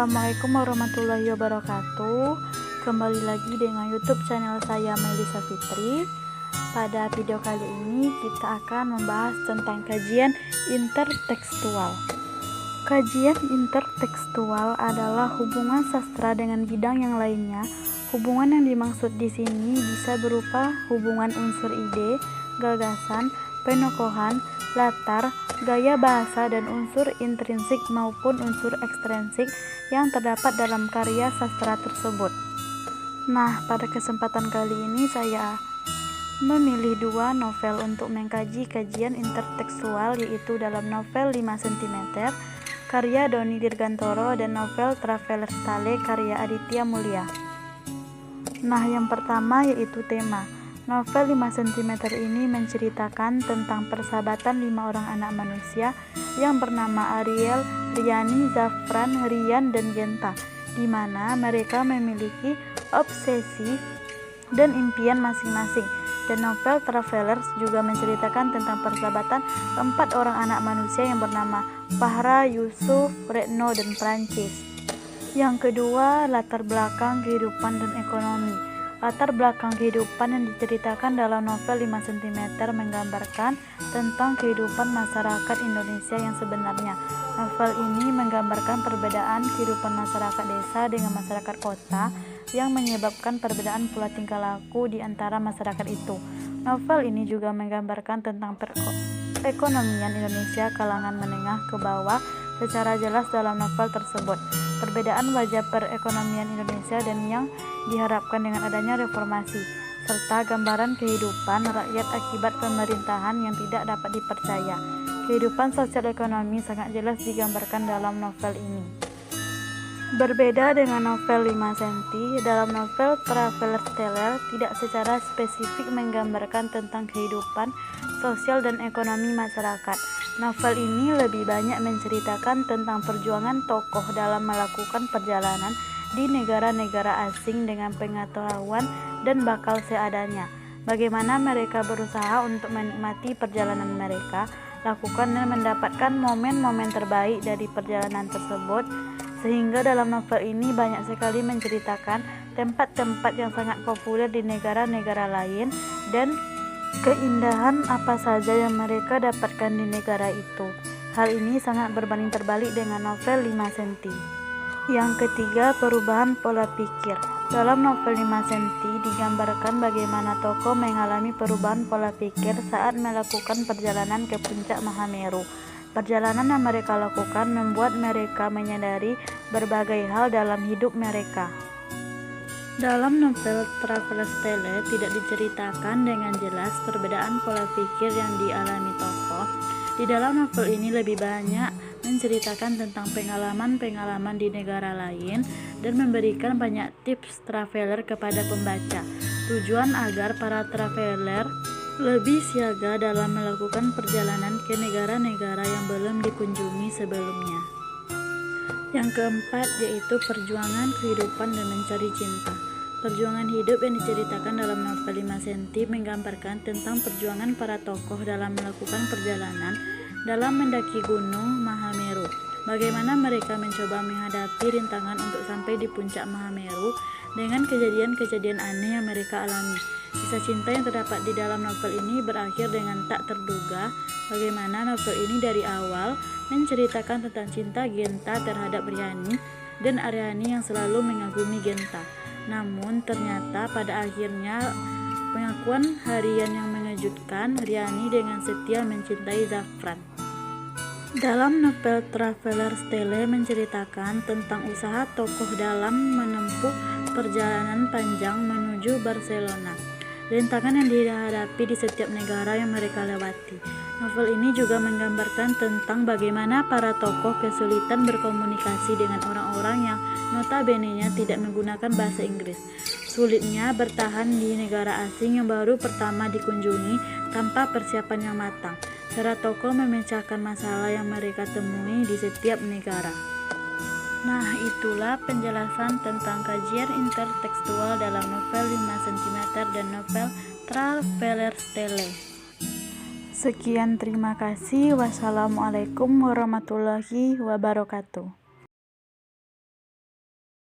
Assalamualaikum warahmatullahi wabarakatuh. Kembali lagi dengan YouTube channel saya Melisa Fitri. Pada video kali ini kita akan membahas tentang kajian intertekstual. Kajian intertekstual adalah hubungan sastra dengan bidang yang lainnya. Hubungan yang dimaksud di sini bisa berupa hubungan unsur ide, gagasan, penokohan, latar, gaya bahasa, dan unsur intrinsik maupun unsur ekstrinsik yang terdapat dalam karya sastra tersebut. Nah, pada kesempatan kali ini saya memilih dua novel untuk mengkaji kajian intertekstual, yaitu dalam novel 5 cm karya Doni Dirgantoro dan novel Traveler Stale karya Aditya Mulia. Nah, yang pertama yaitu tema. Novel 5 cm ini menceritakan tentang persahabatan 5 orang anak manusia yang bernama Ariel, Riani, Zafran, Rian, dan Genta, di mana mereka memiliki obsesi dan impian masing-masing. Dan novel Travelers juga menceritakan tentang persahabatan 4 orang anak manusia yang bernama Fahra, Yusuf, Retno, dan Prancis. Yang kedua, latar belakang kehidupan dan ekonomi. Latar belakang kehidupan yang diceritakan dalam novel 5 cm menggambarkan tentang kehidupan masyarakat Indonesia yang sebenarnya. Novel ini menggambarkan perbedaan kehidupan masyarakat desa dengan masyarakat kota yang menyebabkan perbedaan pula tingkah laku di antara masyarakat itu. Novel ini juga menggambarkan tentang perekonomian Indonesia kalangan menengah ke bawah secara jelas dalam novel tersebut. Perbedaan wajah perekonomian Indonesia dan yang diharapkan dengan adanya reformasi, serta gambaran kehidupan rakyat akibat pemerintahan yang tidak dapat dipercaya. Kehidupan sosial ekonomi sangat jelas digambarkan dalam novel ini. Berbeda dengan novel 5 cm, dalam novel Traveler Stale tidak secara spesifik menggambarkan tentang kehidupan sosial dan ekonomi masyarakat. Novel ini lebih banyak menceritakan tentang perjuangan tokoh dalam melakukan perjalanan di negara-negara asing dengan pengetahuan dan bakal seadanya. Bagaimana mereka berusaha untuk menikmati perjalanan mereka, lakukan dan mendapatkan momen-momen terbaik dari perjalanan tersebut. Sehingga dalam novel ini banyak sekali menceritakan tempat-tempat yang sangat populer di negara-negara lain dan keindahan apa saja yang mereka dapatkan di negara itu. Hal ini sangat berbanding terbalik dengan novel 5 cm. Yang ketiga, perubahan pola pikir. Dalam novel 5 cm digambarkan bagaimana tokoh mengalami perubahan pola pikir saat melakukan perjalanan ke puncak Mahameru. Perjalanan yang mereka lakukan membuat mereka menyadari berbagai hal dalam hidup mereka. Dalam novel Traveler Stale tidak diceritakan dengan jelas perbedaan pola pikir yang dialami tokoh. Di dalam novel ini lebih banyak menceritakan tentang pengalaman-pengalaman di negara lain dan memberikan banyak tips traveler kepada pembaca. Tujuan agar para traveler lebih siaga dalam melakukan perjalanan ke negara-negara yang belum dikunjungi sebelumnya. Yang keempat yaitu perjuangan kehidupan dan mencari cinta. Perjuangan hidup yang diceritakan dalam novel 5 cm menggambarkan tentang perjuangan para tokoh dalam melakukan perjalanan dalam mendaki gunung Mahameru. Bagaimana mereka mencoba menghadapi rintangan untuk sampai di puncak Mahameru dengan kejadian-kejadian aneh yang mereka alami. Kisah cinta yang terdapat di dalam novel ini berakhir dengan tak terduga. Bagaimana novel ini dari awal menceritakan tentang cinta Genta terhadap Riani dan Ariani yang selalu mengagumi Genta. Namun ternyata pada akhirnya pengakuan Harian yang mengejutkan, Riani dengan setia mencintai Zafran. Dalam novel Traveler Stale menceritakan tentang usaha tokoh dalam menempuh perjalanan panjang menuju Barcelona, rintangan yang dihadapi di setiap negara yang mereka lewati. Novel ini juga menggambarkan tentang bagaimana para tokoh kesulitan berkomunikasi dengan orang-orang yang notabene-nya tidak menggunakan bahasa Inggris. Sulitnya bertahan di negara asing yang baru pertama dikunjungi tanpa persiapan yang matang. Cara tokoh memecahkan masalah yang mereka temui di setiap negara. Nah, itulah penjelasan tentang kajian intertekstual dalam novel 5 cm dan novel Traveler Stale. Sekian, terima kasih. Wassalamualaikum warahmatullahi wabarakatuh.